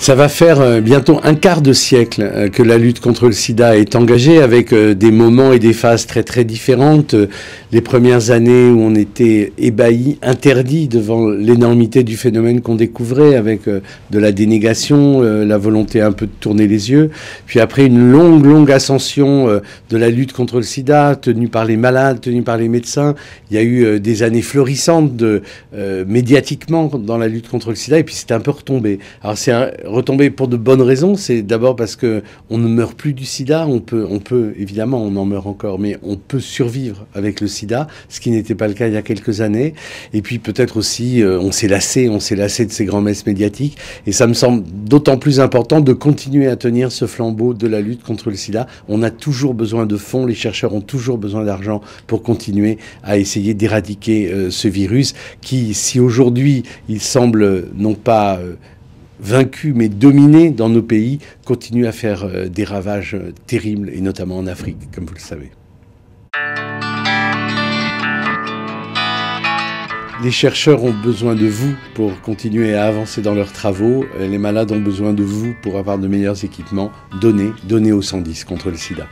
Ça va faire bientôt un quart de siècle que la lutte contre le sida est engagée, avec des moments et des phases très très différentes. Les premières années où on était ébahis, interdits devant l'énormité du phénomène qu'on découvrait, avec de la dénégation, la volonté un peu de tourner les yeux. Puis après une longue ascension de la lutte contre le sida, tenue par les malades, tenue par les médecins. Il y a eu des années florissantes médiatiquement dans la lutte contre le sida, et puis c'est un peu retombé. Alors c'est retombé pour de bonnes raisons. C'est d'abord parce que on ne meurt plus du sida. On peut évidemment, on en meurt encore, mais on peut survivre avec le sida, ce qui n'était pas le cas il y a quelques années. Et puis peut-être aussi, on s'est lassé de ces grands-messes médiatiques. Et ça me semble d'autant plus important de continuer à tenir ce flambeau de la lutte contre le sida. On a toujours besoin de fonds. Les chercheurs ont toujours besoin d'argent pour continuer à essayer d'éradiquer ce virus qui, si aujourd'hui il semble non pas vaincu mais dominé dans nos pays, continue à faire des ravages terribles, et notamment en Afrique, comme vous le savez. Les chercheurs ont besoin de vous pour continuer à avancer dans leurs travaux. Les malades ont besoin de vous pour avoir de meilleurs équipements. Donnez au 110 contre le sida.